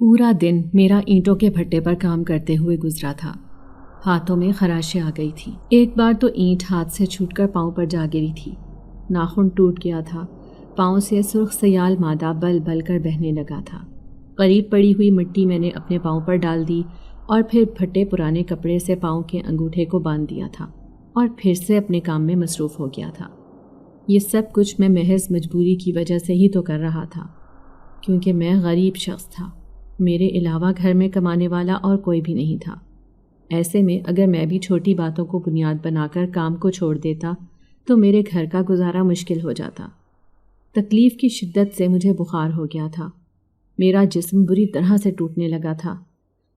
پورا دن میرا اینٹوں کے بھٹے پر کام کرتے ہوئے گزرا تھا۔ ہاتھوں میں خراشیں آ گئی تھی۔ ایک بار تو اینٹ ہاتھ سے چھوٹ کر پاؤں پر جا گری تھی۔ ناخن ٹوٹ گیا تھا۔ پاؤں سے سرخ سیال مادہ بل بل کر بہنے لگا تھا۔ قریب پڑی ہوئی مٹی میں نے اپنے پاؤں پر ڈال دی اور پھر پھٹے پرانے کپڑے سے پاؤں کے انگوٹھے کو باندھ دیا تھا اور پھر سے اپنے کام میں مصروف ہو گیا تھا۔ یہ سب کچھ میں محض مجبوری کی وجہ سے ہی تو کر رہا تھا، کیونکہ میں غریب شخص تھا۔ میرے علاوہ گھر میں کمانے والا اور کوئی بھی نہیں تھا۔ ایسے میں اگر میں بھی چھوٹی باتوں کو بنیاد بنا کر کام کو چھوڑ دیتا تو میرے گھر کا گزارا مشکل ہو جاتا۔ تکلیف کی شدت سے مجھے بخار ہو گیا تھا۔ میرا جسم بری طرح سے ٹوٹنے لگا تھا،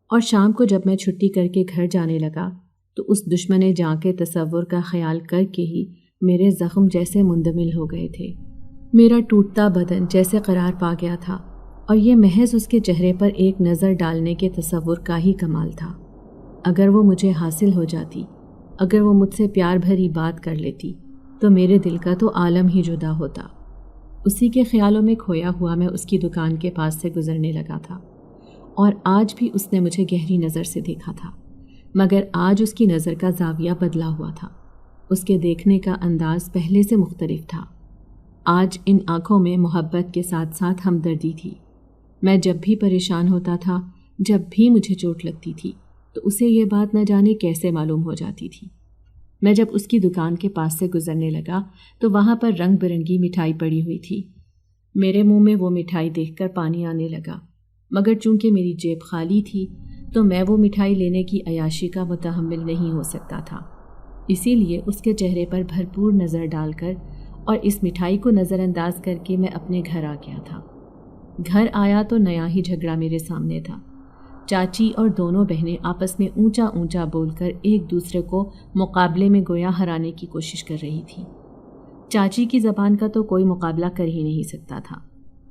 اور شام کو جب میں چھٹی کر کے گھر جانے لگا تو اس دشمن جاں کے تصور کا خیال کر کے ہی میرے زخم جیسے مندمل ہو گئے تھے۔ میرا ٹوٹتا بدن جیسے قرار پا گیا تھا، اور یہ محض اس کے چہرے پر ایک نظر ڈالنے کے تصور کا ہی کمال تھا۔ اگر وہ مجھے حاصل ہو جاتی، اگر وہ مجھ سے پیار بھری بات کر لیتی تو میرے دل کا تو عالم ہی جدا ہوتا۔ اسی کے خیالوں میں کھویا ہوا میں اس کی دکان کے پاس سے گزرنے لگا تھا، اور آج بھی اس نے مجھے گہری نظر سے دیکھا تھا، مگر آج اس کی نظر کا زاویہ بدلا ہوا تھا۔ اس کے دیکھنے کا انداز پہلے سے مختلف تھا۔ آج ان آنکھوں میں محبت کے ساتھ ساتھ ہمدردی تھی۔ میں جب بھی پریشان ہوتا تھا، جب بھی مجھے چوٹ لگتی تھی، تو اسے یہ بات نہ جانے کیسے معلوم ہو جاتی تھی۔ میں جب اس کی دکان کے پاس سے گزرنے لگا تو وہاں پر رنگ برنگی مٹھائی پڑی ہوئی تھی۔ میرے منہ میں وہ مٹھائی دیکھ کر پانی آنے لگا، مگر چونکہ میری جیب خالی تھی تو میں وہ مٹھائی لینے کی عیاشی کا متحمل نہیں ہو سکتا تھا۔ اسی لیے اس کے چہرے پر بھرپور نظر ڈال کر اور اس مٹھائی کو نظر انداز کر کے میں اپنے گھر آ گیا تھا۔ گھر آیا تو نیا ہی جھگڑا میرے سامنے تھا۔ چاچی اور دونوں بہنیں آپس میں اونچا اونچا بول کر ایک دوسرے کو مقابلے میں گویا ہرانے کی کوشش کر رہی تھی۔ چاچی کی زبان کا تو کوئی مقابلہ کر ہی نہیں سکتا تھا،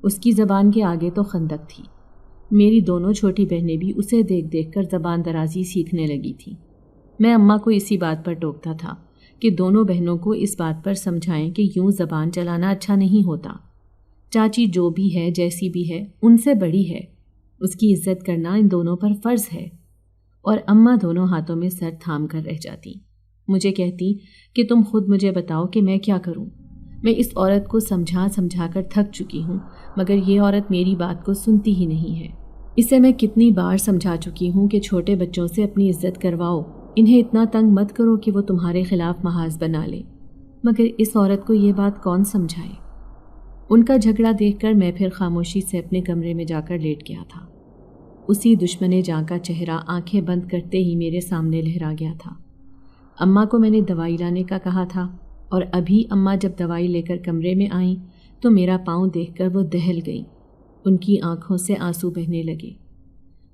اس کی زبان کے آگے تو خندق تھی۔ میری دونوں چھوٹی بہنیں بھی اسے دیکھ دیکھ کر زبان درازی سیکھنے لگی تھیں۔ میں اماں کو اسی بات پر ٹوکتا تھا کہ دونوں بہنوں کو اس بات پر سمجھائیں کہ یوں زبان چلانا اچھا نہیں ہوتا۔ چاچی جو بھی ہے، جیسی بھی ہے، ان سے بڑی ہے، اس کی عزت کرنا ان دونوں پر فرض ہے۔ اور اماں دونوں ہاتھوں میں سر تھام کر رہ جاتی، مجھے کہتی کہ تم خود مجھے بتاؤ کہ میں کیا کروں۔ میں اس عورت کو سمجھا کر تھک چکی ہوں، مگر یہ عورت میری بات کو سنتی ہی نہیں ہے۔ اسے میں کتنی بار سمجھا چکی ہوں کہ چھوٹے بچوں سے اپنی عزت کرواؤ، انہیں اتنا تنگ مت کرو کہ وہ تمہارے خلاف محاذ بنا لیں، مگر اس عورت کو یہ بات کون سمجھائے۔ ان کا جھگڑا دیکھ کر میں پھر خاموشی سے اپنے کمرے میں جا کر لیٹ گیا تھا۔ اسی دشمن جاں کا چہرہ آنکھیں بند کرتے ہی میرے سامنے لہرا گیا تھا۔ اماں کو میں نے دوائی لانے کا کہا تھا، اور ابھی اماں جب دوائی لے کر کمرے میں آئیں تو میرا پاؤں دیکھ کر وہ دہل گئیں۔ ان کی آنکھوں سے آنسو بہنے لگے۔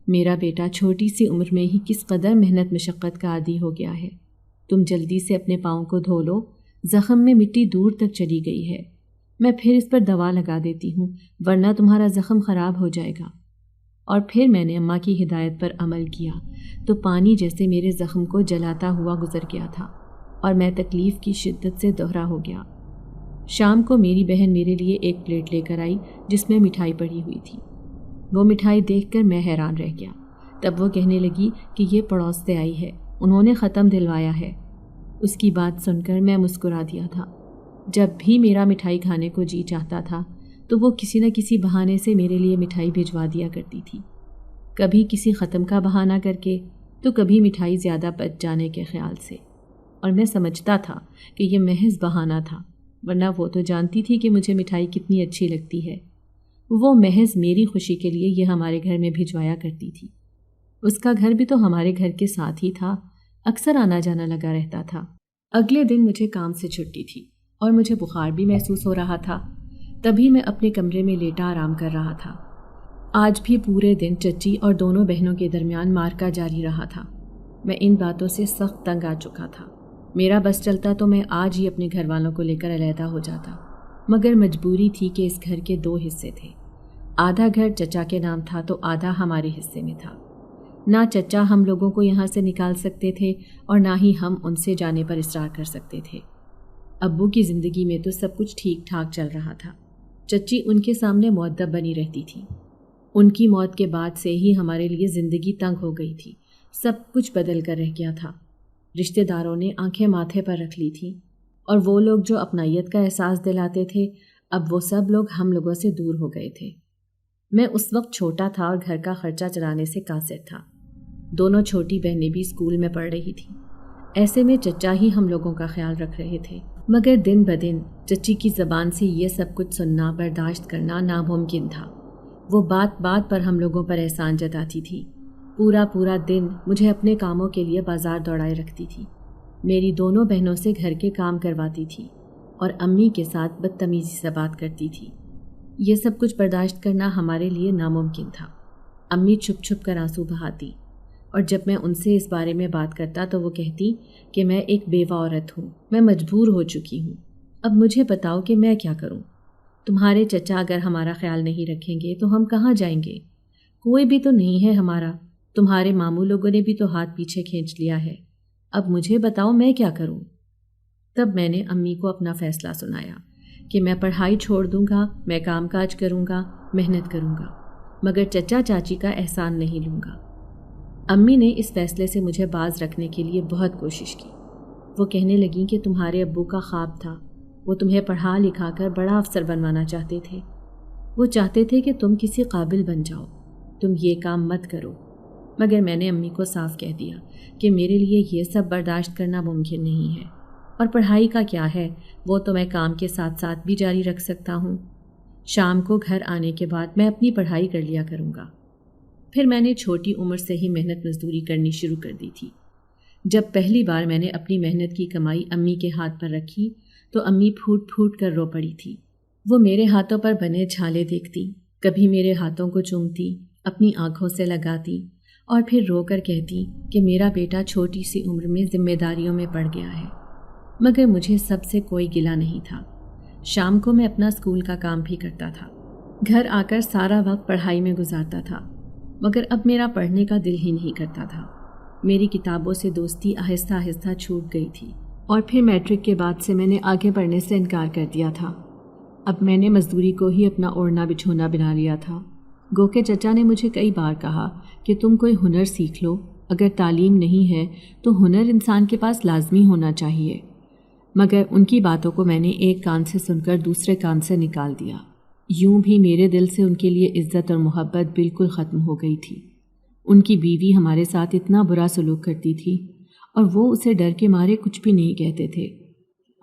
میرا بیٹا چھوٹی سی عمر میں ہی کس قدر محنت مشقت کا عادی ہو گیا ہے۔ تم جلدی سے اپنے پاؤں کو دھو لو، زخم میں مٹی دور تک چلی گئی ہے۔ میں پھر اس پر دوا لگا دیتی ہوں، ورنہ تمہارا زخم خراب ہو جائے گا۔ اور پھر میں نے اماں کی ہدایت پر عمل کیا تو پانی جیسے میرے زخم کو جلاتا ہوا گزر گیا تھا، اور میں تکلیف کی شدت سے دوہرا ہو گیا۔ شام کو میری بہن میرے لیے ایک پلیٹ لے کر آئی جس میں مٹھائی پڑی ہوئی تھی۔ وہ مٹھائی دیکھ کر میں حیران رہ گیا۔ تب وہ کہنے لگی کہ یہ پڑوس سے آئی ہے، انہوں نے ختم دلوایا ہے۔ اس کی بات سن کر میں مسکرا دیا تھا۔ جب بھی میرا مٹھائی کھانے کو جی چاہتا تھا تو وہ کسی نہ کسی بہانے سے میرے لیے مٹھائی بھجوا دیا کرتی تھی، کبھی کسی ختم کا بہانہ کر کے تو کبھی مٹھائی زیادہ بچ جانے کے خیال سے، اور میں سمجھتا تھا کہ یہ محض بہانہ تھا، ورنہ وہ تو جانتی تھی کہ مجھے مٹھائی کتنی اچھی لگتی ہے۔ وہ محض میری خوشی کے لیے یہ ہمارے گھر میں بھجوایا کرتی تھی۔ اس کا گھر بھی تو ہمارے گھر کے ساتھ ہی تھا، اکثر آنا جانا لگا رہتا تھا۔ اگلے دن مجھے کام سے چھٹی تھی اور مجھے بخار بھی محسوس ہو رہا تھا، تبھی میں اپنے کمرے میں لیٹا آرام کر رہا تھا۔ آج بھی پورے دن چچی اور دونوں بہنوں کے درمیان مارکا جاری رہا تھا۔ میں ان باتوں سے سخت تنگ آ چکا تھا۔ میرا بس چلتا تو میں آج ہی اپنے گھر والوں کو لے کر علیحدہ ہو جاتا، مگر مجبوری تھی کہ اس گھر کے 2 حصے تھے۔ آدھا گھر چچا کے نام تھا تو آدھا ہمارے حصے میں تھا۔ نہ چچا ہم لوگوں کو یہاں سے نکال سکتے تھے اور نہ ہی ہم ان سے جانے پر اصرار کر سکتے تھے۔ ابو کی زندگی میں تو سب کچھ ٹھیک ٹھاک چل رہا تھا۔ چچی ان کے سامنے مؤدب بنی رہتی تھی۔ ان کی موت کے بعد سے ہی ہمارے لیے زندگی تنگ ہو گئی تھی، سب کچھ بدل کر رہ گیا تھا۔ رشتہ داروں نے آنکھیں ماتھے پر رکھ لی تھیں، اور وہ لوگ جو اپنائیت کا احساس دلاتے تھے، اب وہ سب لوگ ہم لوگوں سے دور ہو گئے تھے۔ میں اس وقت چھوٹا تھا اور گھر کا خرچہ چلانے سے قاصر تھا۔ دونوں چھوٹی بہنیں بھی اسکول میں پڑھ رہی تھیں۔ ایسے میں چچا ہی ہم لوگوں کا خیال رکھ رہے تھے، مگر دن بدن چچی کی زبان سے یہ سب کچھ سننا، برداشت کرنا ناممکن تھا۔ وہ بات بات پر ہم لوگوں پر احسان جتاتی تھی، پورا دن مجھے اپنے کاموں کے لیے بازار دوڑائے رکھتی تھی، میری دونوں بہنوں سے گھر کے کام کرواتی تھی اور امی کے ساتھ بدتمیزی سے بات کرتی تھی۔ یہ سب کچھ برداشت کرنا ہمارے لیے ناممکن تھا۔ امی چھپ چھپ کر آنسو بہاتی، اور جب میں ان سے اس بارے میں بات کرتا تو وہ کہتی کہ میں ایک بیوہ عورت ہوں، میں مجبور ہو چکی ہوں، اب مجھے بتاؤ کہ میں کیا کروں؟ تمہارے چچا اگر ہمارا خیال نہیں رکھیں گے تو ہم کہاں جائیں گے؟ کوئی بھی تو نہیں ہے ہمارا، تمہارے ماموں لوگوں نے بھی تو ہاتھ پیچھے کھینچ لیا ہے، اب مجھے بتاؤ میں کیا کروں؟ تب میں نے امی کو اپنا فیصلہ سنایا کہ میں پڑھائی چھوڑ دوں گا، میں کام کاج کروں گا، محنت کروں گا، مگر چچا چاچی کا احسان نہیں لوں گا۔ امی نے اس فیصلے سے مجھے باز رکھنے کے لیے بہت کوشش کی۔ وہ کہنے لگیں کہ تمہارے ابو کا خواب تھا، وہ تمہیں پڑھا لکھا کر بڑا افسر بنوانا چاہتے تھے، وہ چاہتے تھے کہ تم کسی قابل بن جاؤ، تم یہ کام مت کرو۔ مگر میں نے امی کو صاف کہہ دیا کہ میرے لیے یہ سب برداشت کرنا ممکن نہیں ہے، اور پڑھائی کا کیا ہے، وہ تو میں کام کے ساتھ ساتھ بھی جاری رکھ سکتا ہوں۔ شام کو گھر آنے کے بعد میں اپنی پڑھائی کر لیا کروں گا۔ پھر میں نے چھوٹی عمر سے ہی محنت مزدوری کرنی شروع کر دی تھی۔ جب پہلی بار میں نے اپنی محنت کی کمائی امی کے ہاتھ پر رکھی تو امی پھوٹ پھوٹ کر رو پڑی تھی۔ وہ میرے ہاتھوں پر بنے چھالے دیکھتی، کبھی میرے ہاتھوں کو چومتی، اپنی آنکھوں سے لگاتی، اور پھر رو کر کہتی کہ میرا بیٹا چھوٹی سی عمر میں ذمہ داریوں میں پڑ گیا ہے۔ مگر مجھے سب سے کوئی گلہ نہیں تھا۔ شام کو میں اپنا اسکول کا کام بھی کرتا تھا، گھر آ کر سارا وقت پڑھائی میں گزارتا تھا، مگر اب میرا پڑھنے کا دل ہی نہیں کرتا تھا۔ میری کتابوں سے دوستی آہستہ آہستہ چھوٹ گئی تھی، اور پھر میٹرک کے بعد سے میں نے آگے پڑھنے سے انکار کر دیا تھا۔ اب میں نے مزدوری کو ہی اپنا اوڑھنا بچھونا بنا لیا تھا۔ گو کہ چچا نے مجھے کئی بار کہا کہ تم کوئی ہنر سیکھ لو، اگر تعلیم نہیں ہے تو ہنر انسان کے پاس لازمی ہونا چاہیے، مگر ان کی باتوں کو میں نے ایک کان سے سن کر دوسرے کان سے نکال دیا۔ یوں بھی میرے دل سے ان کے لیے عزت اور محبت بالکل ختم ہو گئی تھی۔ ان کی بیوی ہمارے ساتھ اتنا برا سلوک کرتی تھی، اور وہ اسے ڈر کے مارے کچھ بھی نہیں کہتے تھے۔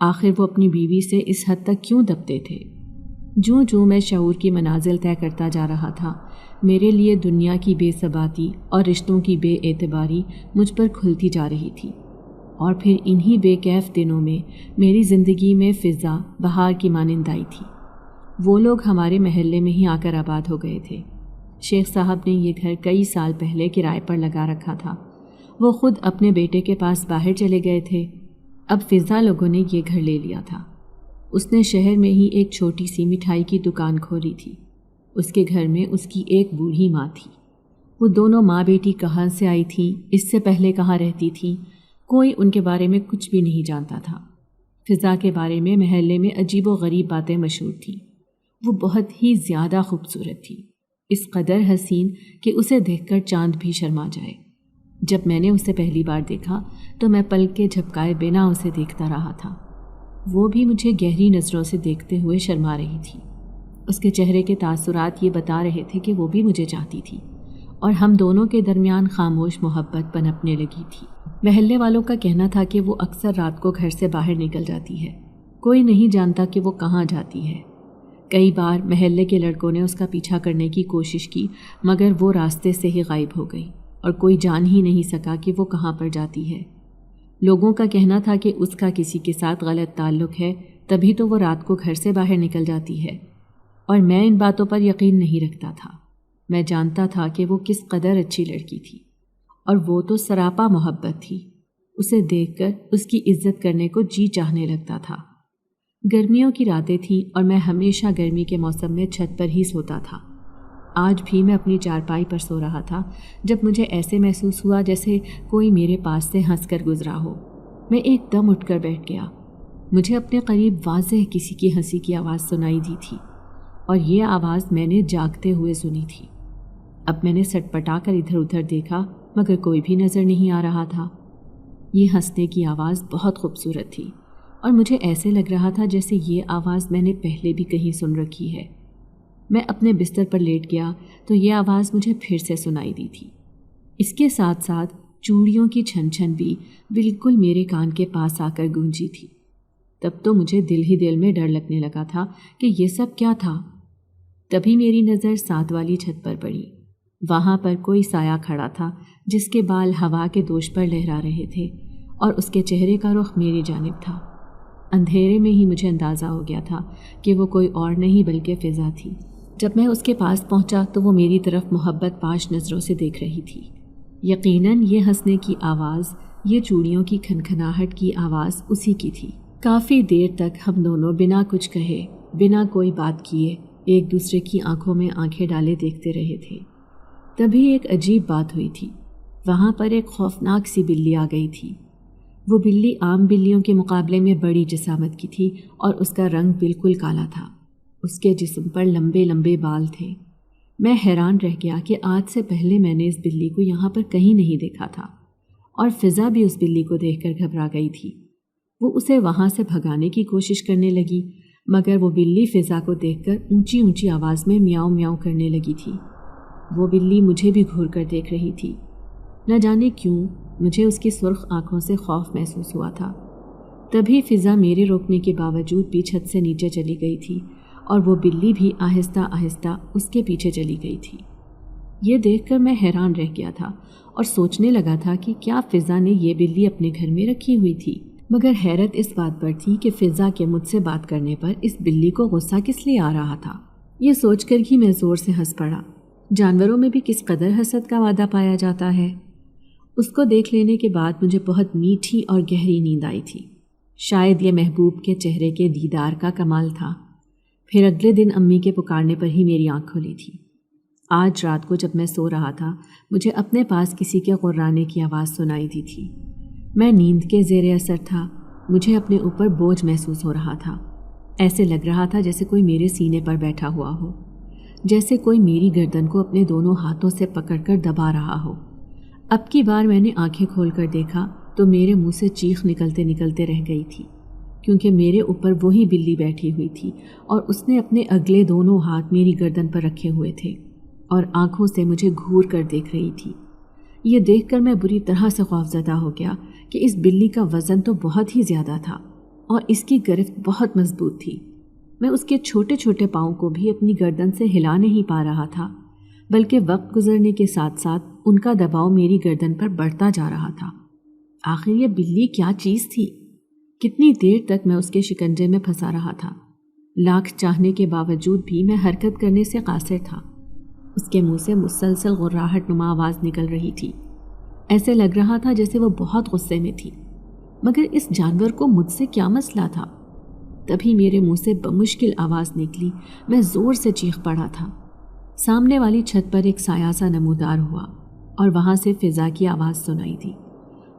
آخر وہ اپنی بیوی سے اس حد تک کیوں دبتے تھے؟ جوں میں شعور کی منازل طے کرتا جا رہا تھا، میرے لیے دنیا کی بے ثباتی اور رشتوں کی بے اعتباری مجھ پر کھلتی جا رہی تھی، اور پھر انہی بے کیف دنوں میں میری زندگی میں فضا بہار کی مانند آئی تھی۔ وہ لوگ ہمارے محلے میں ہی آ کر آباد ہو گئے تھے۔ شیخ صاحب نے یہ گھر کئی سال پہلے کرائے پر لگا رکھا تھا، وہ خود اپنے بیٹے کے پاس باہر چلے گئے تھے۔ اب فضا لوگوں نے یہ گھر لے لیا تھا۔ اس نے شہر میں ہی ایک چھوٹی سی مٹھائی کی دکان کھولی تھی۔ اس کے گھر میں اس کی ایک بوڑھی ماں تھی۔ وہ دونوں ماں بیٹی کہاں سے آئی تھیں، اس سے پہلے کہاں رہتی تھیں، کوئی ان کے بارے میں کچھ بھی نہیں جانتا تھا۔ فضا کے بارے میں محلے میں عجیب و غریب باتیں مشہور تھیں۔ وہ بہت ہی زیادہ خوبصورت تھی، اس قدر حسین کہ اسے دیکھ کر چاند بھی شرما جائے۔ جب میں نے اسے پہلی بار دیکھا تو میں پلک کے جھپکائے بنا اسے دیکھتا رہا تھا۔ وہ بھی مجھے گہری نظروں سے دیکھتے ہوئے شرما رہی تھی۔ اس کے چہرے کے تاثرات یہ بتا رہے تھے کہ وہ بھی مجھے چاہتی تھی، اور ہم دونوں کے درمیان خاموش محبت پنپنے لگی تھی۔ محلے والوں کا کہنا تھا کہ وہ اکثر رات کو گھر سے باہر نکل جاتی ہے، کوئی نہیں جانتا کہ وہ کہاں جاتی ہے۔ کئی بار محلے کے لڑکوں نے اس کا پیچھا کرنے کی کوشش کی، مگر وہ راستے سے ہی غائب ہو گئی، اور کوئی جان ہی نہیں سکا کہ وہ کہاں پر جاتی ہے۔ لوگوں کا کہنا تھا کہ اس کا کسی کے ساتھ غلط تعلق ہے، تبھی تو وہ رات کو گھر سے باہر نکل جاتی ہے، اور میں ان باتوں پر یقین نہیں رکھتا تھا۔ میں جانتا تھا کہ وہ کس قدر اچھی لڑکی تھی، اور وہ تو سراپا محبت تھی۔ اسے دیکھ کر اس کی عزت کرنے کو جی چاہنے لگتا تھا۔ گرمیوں کی راتیں تھیں اور میں ہمیشہ گرمی کے موسم میں چھت پر ہی سوتا تھا۔ آج بھی میں اپنی چارپائی پر سو رہا تھا جب مجھے ایسے محسوس ہوا جیسے کوئی میرے پاس سے ہنس کر گزرا ہو۔ میں ایک دم اٹھ کر بیٹھ گیا۔ مجھے اپنے قریب واضح کسی کی ہنسی کی آواز سنائی دی تھی، اور یہ آواز میں نے جاگتے ہوئے سنی تھی۔ اب میں نے سٹپٹا کر ادھر ادھر دیکھا مگر کوئی بھی نظر نہیں آ رہا تھا۔ یہ ہنسنے کی آواز بہت خوبصورت تھی اور مجھے ایسے لگ رہا تھا جیسے یہ آواز میں نے پہلے بھی کہیں سن رکھی ہے۔ میں اپنے بستر پر لیٹ گیا تو یہ آواز مجھے پھر سے سنائی دی تھی۔ اس کے ساتھ ساتھ چوڑیوں کی چھن چھن بھی بالکل میرے کان کے پاس آ کر گونجی تھی۔ تب تو مجھے دل ہی دل میں ڈر لگنے لگا تھا کہ یہ سب کیا تھا۔ تبھی میری نظر ساتھ والی چھت پر پڑی۔ وہاں پر کوئی سایہ کھڑا تھا جس کے بال ہوا کے دوش پر لہرا رہے تھے اور اس کے چہرے کا رخ میری جانب تھا۔ اندھیرے میں ہی مجھے اندازہ ہو گیا تھا کہ وہ کوئی اور نہیں بلکہ فضا تھی۔ جب میں اس کے پاس پہنچا تو وہ میری طرف محبت پاش نظروں سے دیکھ رہی تھی۔ یقیناً یہ ہنسنے کی آواز، یہ چوڑیوں کی کھنکھناہٹ کی آواز اسی کی تھی۔ کافی دیر تک ہم دونوں بنا کچھ کہے، بنا کوئی بات کیے، ایک دوسرے کی آنکھوں میں آنکھیں ڈالے دیکھتے رہے تھے۔ تبھی ایک عجیب بات ہوئی تھی۔ وہاں پر ایک خوفناک سی بلی آ گئی تھی۔ وہ بلی عام بلیوں کے مقابلے میں بڑی جسامت کی تھی اور اس کا رنگ بالکل کالا تھا۔ اس کے جسم پر لمبے لمبے بال تھے۔ میں حیران رہ گیا کہ آج سے پہلے میں نے اس بلی کو یہاں پر کہیں نہیں دیکھا تھا، اور فضا بھی اس بلی کو دیکھ کر گھبرا گئی تھی۔ وہ اسے وہاں سے بھگانے کی کوشش کرنے لگی مگر وہ بلی فضا کو دیکھ کر اونچی اونچی آواز میں میاؤں میاؤں کرنے لگی تھی۔ وہ بلی مجھے بھی گھور کر دیکھ رہی تھی۔ نہ جانے کیوں مجھے اس کی سرخ آنکھوں سے خوف محسوس ہوا تھا۔ تبھی فضا میرے روکنے کے باوجود بھی چھت سے نیچے چلی گئی تھی اور وہ بلی بھی آہستہ آہستہ اس کے پیچھے چلی گئی تھی۔ یہ دیکھ کر میں حیران رہ گیا تھا اور سوچنے لگا تھا کہ کیا فضا نے یہ بلی اپنے گھر میں رکھی ہوئی تھی، مگر حیرت اس بات پر تھی کہ فضا کے مجھ سے بات کرنے پر اس بلی کو غصہ کس لیے آ رہا تھا۔ یہ سوچ کر ہی میں زور سے ہنس پڑا۔ جانوروں میں بھی کس قدر حسد کا وعدہ پایا جاتا ہے۔ اس کو دیکھ لینے کے بعد مجھے بہت میٹھی اور گہری نیند آئی تھی۔ شاید یہ محبوب کے چہرے کے دیدار کا کمال تھا۔ پھر اگلے دن امی کے پکارنے پر ہی میری آنکھ کھلی تھی۔ آج رات کو جب میں سو رہا تھا مجھے اپنے پاس کسی کے غرانے کی آواز سنائی دی تھی۔ میں نیند کے زیر اثر تھا۔ مجھے اپنے اوپر بوجھ محسوس ہو رہا تھا۔ ایسے لگ رہا تھا جیسے کوئی میرے سینے پر بیٹھا ہوا ہو، جیسے کوئی میری گردن کو اپنے دونوں ہاتھوں سے پکڑ کر دبا رہا ہو۔ اب کی بار میں نے آنکھیں کھول کر دیکھا تو میرے منہ سے چیخ نکلتے نکلتے رہ گئی تھی، کیونکہ میرے اوپر وہی بلی بیٹھی ہوئی تھی اور اس نے اپنے اگلے دونوں ہاتھ میری گردن پر رکھے ہوئے تھے اور آنکھوں سے مجھے گھور کر دیکھ رہی تھی۔ یہ دیکھ کر میں بری طرح سے خوفزدہ ہو گیا کہ اس بلی کا وزن تو بہت ہی زیادہ تھا اور اس کی گرفت بہت مضبوط تھی۔ میں اس کے چھوٹے چھوٹے پاؤں کو بھی اپنی گردن سے ہلا نہیں پا رہا تھا، بلکہ وقت گزرنے کے ساتھ ساتھ ان کا دباؤ میری گردن پر بڑھتا جا رہا تھا۔ آخر یہ بلی کیا چیز تھی؟ کتنی دیر تک میں اس کے شکنجے میں پھنسا رہا تھا؟ لاکھ چاہنے کے باوجود بھی میں حرکت کرنے سے قاصر تھا۔ اس کے منہ سے مسلسل غراہٹ نما آواز نکل رہی تھی۔ ایسے لگ رہا تھا جیسے وہ بہت غصے میں تھی، مگر اس جانور کو مجھ سے کیا مسئلہ تھا؟ تبھی میرے منہ سے بمشکل آواز نکلی۔ میں زور سے چیخ پڑا تھا۔ سامنے والی چھت پر ایک سایہ سا نمودار ہوا اور وہاں سے فضا کی آواز سنائی دی۔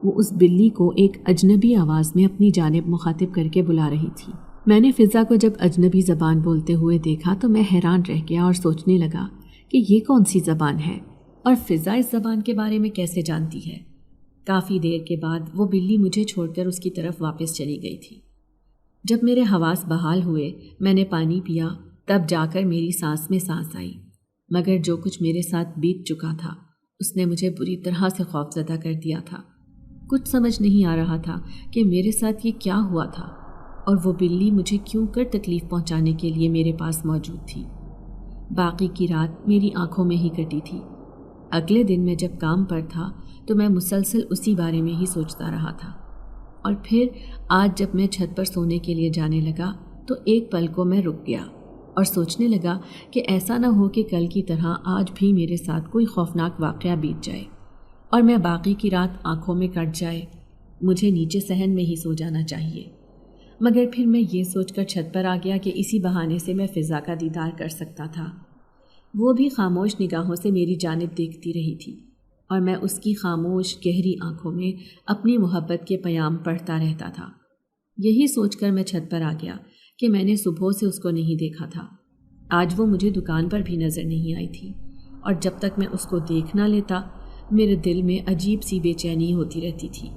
وہ اس بلی کو ایک اجنبی آواز میں اپنی جانب مخاطب کر کے بلا رہی تھی۔ میں نے فضا کو جب اجنبی زبان بولتے ہوئے دیکھا تو میں حیران رہ گیا اور سوچنے لگا کہ یہ کون سی زبان ہے اور فضا اس زبان کے بارے میں کیسے جانتی ہے۔ کافی دیر کے بعد وہ بلی مجھے چھوڑ کر اس کی طرف واپس چلی گئی تھی۔ جب میرے حواس بحال ہوئے، میں نے پانی پیا، تب جا کر میری سانس میں سانس آئی، مگر جو کچھ میرے ساتھ بیت چکا تھا اس نے مجھے بری طرح سے خوفزدہ کر دیا تھا۔ کچھ سمجھ نہیں آ رہا تھا کہ میرے ساتھ یہ کیا ہوا تھا اور وہ بلی مجھے کیوں کر تکلیف پہنچانے کے لیے میرے پاس موجود تھی۔ باقی کی رات میری آنکھوں میں ہی کٹی تھی۔ اگلے دن میں جب کام پر تھا تو میں مسلسل اسی بارے میں ہی سوچتا رہا تھا، اور پھر آج جب میں چھت پر سونے کے لیے جانے لگا تو ایک پل کو میں رک گیا اور سوچنے لگا کہ ایسا نہ ہو کہ کل کی طرح آج بھی میرے ساتھ کوئی خوفناک واقعہ بیت جائے اور میں باقی کی رات آنکھوں میں کٹ جائے۔ مجھے نیچے صحن میں ہی سو جانا چاہیے، مگر پھر میں یہ سوچ کر چھت پر آ گیا کہ اسی بہانے سے میں فضا کا دیدار کر سکتا تھا۔ وہ بھی خاموش نگاہوں سے میری جانب دیکھتی رہی تھی اور میں اس کی خاموش گہری آنکھوں میں اپنی محبت کے پیام پڑھتا رہتا تھا۔ یہی سوچ کر میں چھت پر آ گیا کہ میں نے صبح سے اس کو نہیں دیکھا تھا۔ آج وہ مجھے دکان پر بھی نظر نہیں آئی تھی اور جب تک میں اس کو دیکھ نہ لیتا میرے دل میں عجیب سی بے چینی ہوتی رہتی تھی۔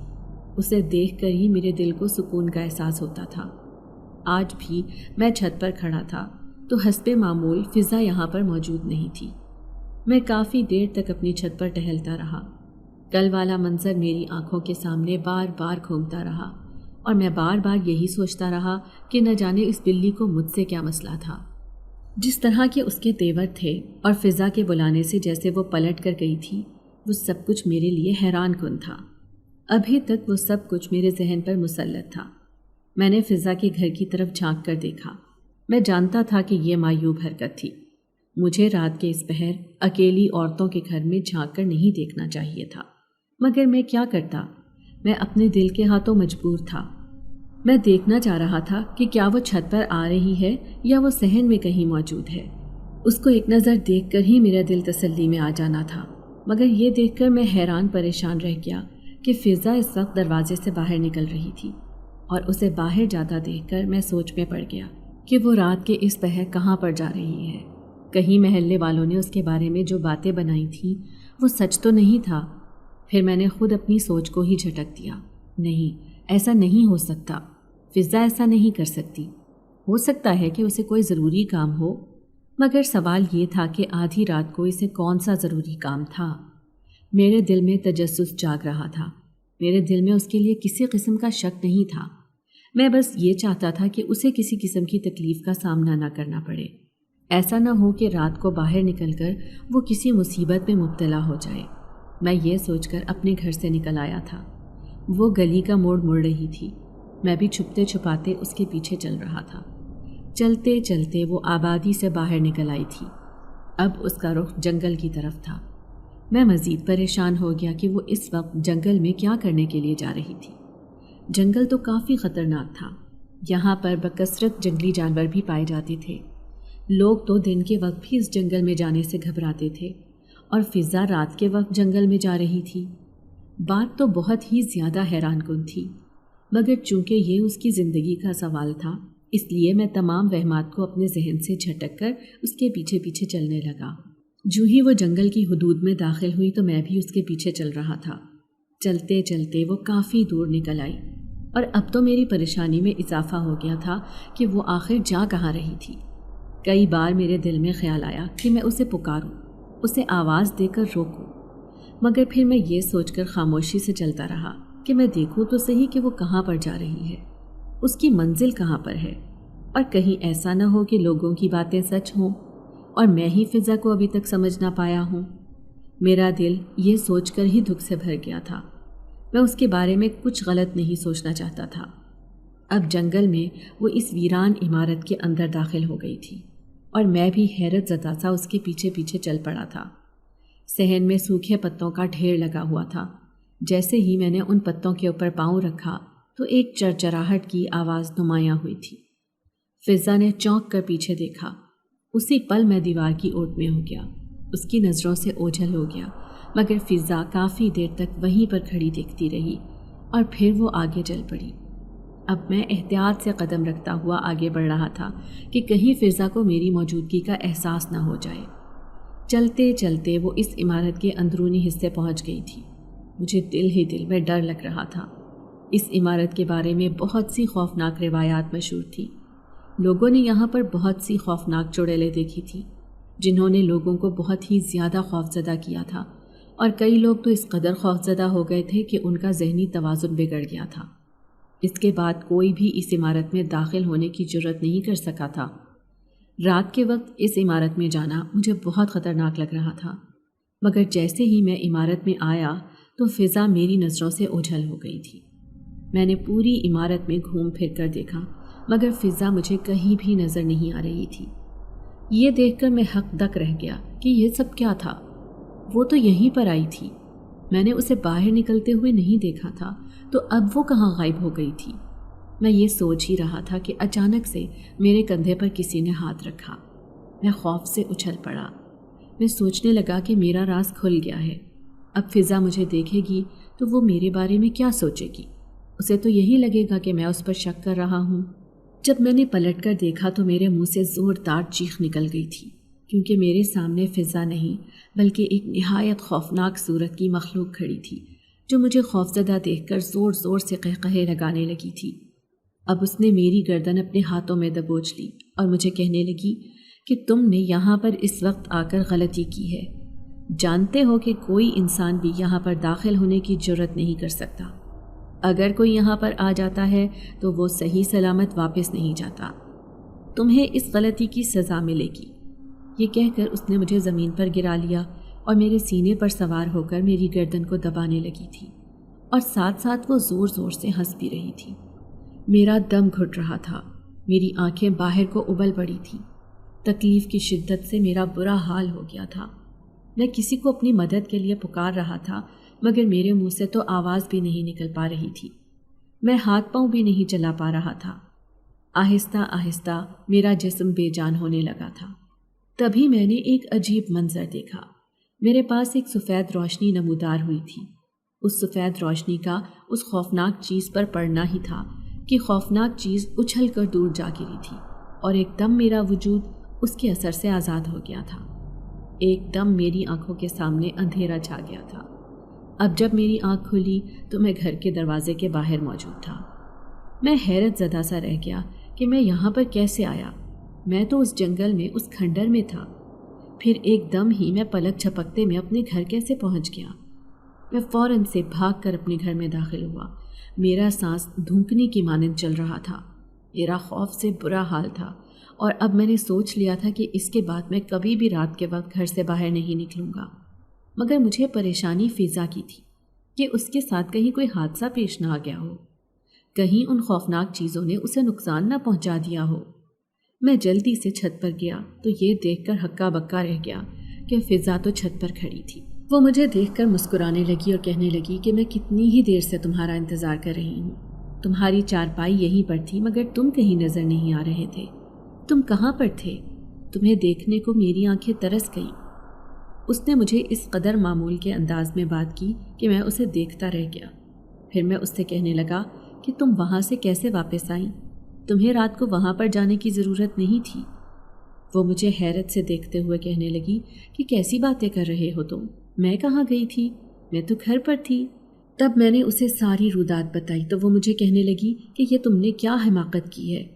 اسے دیکھ کر ہی میرے دل کو سکون کا احساس ہوتا تھا۔ آج بھی میں چھت پر کھڑا تھا تو حسب معمول فضا یہاں پر موجود نہیں تھی۔ میں کافی دیر تک اپنی چھت پر ٹہلتا رہا۔ کل والا منظر میری آنکھوں کے سامنے بار بار گھومتا رہا اور میں بار بار یہی سوچتا رہا کہ نہ جانے اس بلی کو مجھ سے کیا مسئلہ تھا۔ جس طرح کے اس کے تیور تھے اور فضا کے بلانے سے جیسے وہ پلٹ کر گئی تھی، وہ سب کچھ میرے لیے حیران کن تھا۔ ابھی تک وہ سب کچھ میرے ذہن پر مسلط تھا۔ میں نے فضا کے گھر کی طرف جھانک کر دیکھا۔ میں جانتا تھا کہ یہ معیوب حرکت تھی۔ مجھے رات کے اس پہر اکیلی عورتوں کے گھر میں جھانک کر نہیں دیکھنا چاہیے تھا، مگر میں کیا کرتا؟ میں اپنے دل کے ہاتھوں مجبور تھا۔ میں دیکھنا چاہ رہا تھا کہ کیا وہ چھت پر آ رہی ہے یا وہ صحن میں کہیں موجود ہے۔ اس کو ایک نظر دیکھ کر ہی میرا دل تسلی میں آ جانا تھا، مگر یہ دیکھ کر میں حیران پریشان رہ گیا کہ فضا اس وقت دروازے سے باہر نکل رہی تھی، اور اسے باہر جاتا دیکھ کر میں سوچ میں پڑ گیا کہ وہ رات کے اس پہر کہاں پر جا رہی ہے۔ کہیں محلے والوں نے اس کے بارے میں جو باتیں بنائی تھیں وہ سچ تو نہیں تھا۔ پھر میں نے خود اپنی سوچ کو ہی جھٹک دیا۔ نہیں، ایسا نہیں ہو سکتا، فضا ایسا نہیں کر سکتی۔ ہو سکتا ہے کہ اسے کوئی ضروری کام ہو، مگر سوال یہ تھا کہ آدھی رات کو اسے کون سا ضروری کام تھا۔ میرے دل میں تجسس جاگ رہا تھا۔ میرے دل میں اس کے لیے کسی قسم کا شک نہیں تھا۔ میں بس یہ چاہتا تھا کہ اسے کسی قسم کی تکلیف کا سامنا نہ کرنا پڑے۔ ایسا نہ ہو کہ رات کو باہر نکل کر وہ کسی مصیبت میں مبتلا ہو جائے۔ میں یہ سوچ کر اپنے گھر سے نکل آیا تھا۔ وہ گلی کا موڑ مڑ رہی تھی۔ میں بھی چھپتے چھپاتے اس کے پیچھے چل رہا تھا۔ چلتے چلتے وہ آبادی سے باہر نکل آئی تھی۔ اب اس کا رخ جنگل کی طرف تھا۔ میں مزید پریشان ہو گیا کہ وہ اس وقت جنگل میں کیا کرنے کے لیے جا رہی تھی۔ جنگل تو کافی خطرناک تھا۔ یہاں پر بکثرت جنگلی جانور بھی پائے جاتے تھے۔ لوگ تو دن کے وقت بھی اس جنگل میں جانے سے گھبراتے تھے، اور فضا رات کے وقت جنگل میں جا رہی تھی۔ بات تو بہت ہی زیادہ حیران کن تھی، مگر چونکہ یہ اس کی زندگی کا سوال تھا، اس لیے میں تمام وہمات کو اپنے ذہن سے جھٹک کر اس کے پیچھے پیچھے چلنے لگا۔ جو ہی وہ جنگل کی حدود میں داخل ہوئی تو میں بھی اس کے پیچھے چل رہا تھا۔ چلتے چلتے وہ کافی دور نکل آئی، اور اب تو میری پریشانی میں اضافہ ہو گیا تھا کہ وہ آخر جا کہاں رہی تھی۔ کئی بار میرے دل میں خیال آیا کہ میں اسے پکاروں، اسے آواز دے کر روکوں، مگر پھر میں یہ سوچ کر خاموشی سے چلتا رہا کہ میں دیکھوں تو صحیح کہ وہ کہاں پر جا رہی ہے، اس کی منزل کہاں پر ہے، اور کہیں ایسا نہ ہو کہ لوگوں کی باتیں سچ ہوں اور میں ہی فضا کو ابھی تک سمجھ نہ پایا ہوں۔ میرا دل یہ سوچ کر ہی دکھ سے بھر گیا تھا۔ میں اس کے بارے میں کچھ غلط نہیں سوچنا چاہتا تھا۔ اب جنگل میں وہ اس ویران عمارت کے اندر داخل ہو گئی تھی، اور میں بھی حیرت زدہ سا اس کے پیچھے پیچھے چل پڑا تھا۔ صحن میں سوکھے پتوں کا ڈھیر لگا ہوا تھا۔ جیسے ہی میں نے ان پتوں کے اوپر پاؤں رکھا تو ایک چرچراہٹ کی آواز نمایاں ہوئی تھی۔ فضا نے چونک کر پیچھے دیکھا۔ اسی پل میں دیوار کی اوٹ میں ہو گیا، اس کی نظروں سے اوجھل ہو گیا، مگر فضا کافی دیر تک وہیں پر کھڑی دیکھتی رہی، اور پھر وہ آگے چل پڑی۔ اب میں احتیاط سے قدم رکھتا ہوا آگے بڑھ رہا تھا کہ کہیں فضا کو میری موجودگی کا احساس نہ ہو جائے۔ چلتے چلتے وہ اس عمارت کے اندرونی حصے پہنچ گئی تھی۔ مجھے دل ہی دل میں ڈر لگ رہا تھا۔ اس عمارت کے بارے میں بہت سی خوفناک روایات مشہور تھیں۔ لوگوں نے یہاں پر بہت سی خوفناک چڑیلیں دیکھی تھی، جنہوں نے لوگوں کو بہت ہی زیادہ خوفزدہ کیا تھا، اور کئی لوگ تو اس قدر خوفزدہ ہو گئے تھے کہ ان کا ذہنی توازن بگڑ گیا تھا۔ اس کے بعد کوئی بھی اس عمارت میں داخل ہونے کی جرات نہیں کر سکا تھا۔ رات کے وقت اس عمارت میں جانا مجھے بہت خطرناک لگ رہا تھا، مگر جیسے ہی میں عمارت میں آیا تو فضا میری نظروں سے اوجھل ہو گئی تھی۔ میں نے پوری عمارت میں گھوم پھر کر دیکھا، مگر فضا مجھے کہیں بھی نظر نہیں آ رہی تھی۔ یہ دیکھ کر میں حق دک رہ گیا کہ یہ سب کیا تھا۔ وہ تو یہیں پر آئی تھی، میں نے اسے باہر نکلتے ہوئے نہیں دیکھا تھا، تو اب وہ کہاں غائب ہو گئی تھی؟ میں یہ سوچ ہی رہا تھا کہ اچانک سے میرے کندھے پر کسی نے ہاتھ رکھا۔ میں خوف سے اچھل پڑا۔ میں سوچنے لگا کہ میرا راز کھل گیا ہے۔ اب فضا مجھے دیکھے گی تو وہ میرے بارے میں کیا سوچے گی؟ اسے تو یہی لگے گا کہ میں اس پر شک کر رہا ہوں۔ جب میں نے پلٹ کر دیکھا تو میرے منہ سے زوردار چیخ نکل گئی تھی۔ کیونکہ میرے سامنے فضا نہیں بلکہ ایک نہایت خوفناک صورت کی مخلوق کھڑی تھی جو مجھے خوفزدہ دیکھ کر زور زور سے قہقہے لگانے لگی تھی۔ اب اس نے میری گردن اپنے ہاتھوں میں دبوچ لی اور مجھے کہنے لگی کہ تم نے یہاں پر اس وقت آ کر غلطی کی ہے۔ جانتے ہو کہ کوئی انسان بھی یہاں پر داخل ہونے کی جرت نہیں کر سکتا۔ اگر کوئی یہاں پر آ جاتا ہے تو وہ صحیح سلامت واپس نہیں جاتا۔ تمہیں اس غلطی کی سزا ملے گی۔ یہ کہہ کر اس نے مجھے زمین پر گرا لیا اور میرے سینے پر سوار ہو کر میری گردن کو دبانے لگی تھی اور ساتھ ساتھ وہ زور زور سے ہنس بھی رہی تھی۔ میرا دم گھٹ رہا تھا، میری آنکھیں باہر کو ابل پڑی تھیں۔ تکلیف کی شدت سے میرا برا حال ہو گیا تھا۔ میں کسی کو اپنی مدد کے لیے پکار رہا تھا مگر میرے منہ سے تو آواز بھی نہیں نکل پا رہی تھی۔ میں ہاتھ پاؤں بھی نہیں چلا پا رہا تھا۔ آہستہ آہستہ میرا جسم بے جان ہونے لگا تھا۔ تبھی میں نے ایک عجیب منظر دیکھا۔ میرے پاس ایک سفید روشنی نمودار ہوئی تھی۔ اس سفید روشنی کا اس خوفناک چیز پر پڑنا ہی تھا کہ خوفناک چیز اچھل کر دور جا گری تھی اور ایک دم میرا وجود اس کے اثر سے آزاد ہو گیا تھا۔ ایک دم میری آنکھوں کے سامنے اندھیرا چھا گیا تھا۔ اب جب میری آنکھ کھلی تو میں گھر کے دروازے کے باہر موجود تھا۔ میں حیرت زدہ سا رہ گیا کہ میں یہاں پر کیسے آیا۔ میں تو اس جنگل میں اس کھنڈر میں تھا، پھر ایک دم ہی میں پلک جھپکتے میں اپنے گھر کیسے پہنچ گیا؟ میں فوراً سے بھاگ کر اپنے گھر میں داخل ہوا۔ میرا سانس دھونکنے کی مانند چل رہا تھا۔ میرا خوف سے برا حال تھا اور اب میں نے سوچ لیا تھا کہ اس کے بعد میں کبھی بھی رات کے وقت گھر سے باہر نہیں نکلوں گا۔ مگر مجھے پریشانی فضا کی تھی کہ اس کے ساتھ کہیں کوئی حادثہ پیش نہ آ گیا ہو، کہیں ان خوفناک چیزوں نے اسے نقصان نہ پہنچا دیا ہو۔ میں جلدی سے چھت پر گیا تو یہ دیکھ کر ہکا بکا رہ گیا کہ فضا تو چھت پر کھڑی تھی۔ وہ مجھے دیکھ کر مسکرانے لگی اور کہنے لگی کہ میں کتنی ہی دیر سے تمہارا انتظار کر رہی ہوں۔ تمہاری چارپائی یہیں پر تھی مگر تم کہیں نظر نہیں آ رہے تھے۔ تم کہاں پر تھے؟ تمہیں دیکھنے کو میری آنکھیں ترس گئیں۔ اس نے مجھے اس قدر معمول کے انداز میں بات کی کہ میں اسے دیکھتا رہ گیا۔ پھر میں اس سے کہنے لگا کہ تم وہاں سے کیسے واپس آئیں؟ تمہیں رات کو وہاں پر جانے کی ضرورت نہیں تھی۔ وہ مجھے حیرت سے دیکھتے ہوئے کہنے لگی کہ کیسی باتیں کر رہے ہو تم؟ میں کہاں گئی تھی؟ میں تو گھر پر تھی۔ تب میں نے اسے ساری رودات بتائی تو وہ مجھے کہنے لگی کہ یہ تم نے کیا حماقت کی ہے؟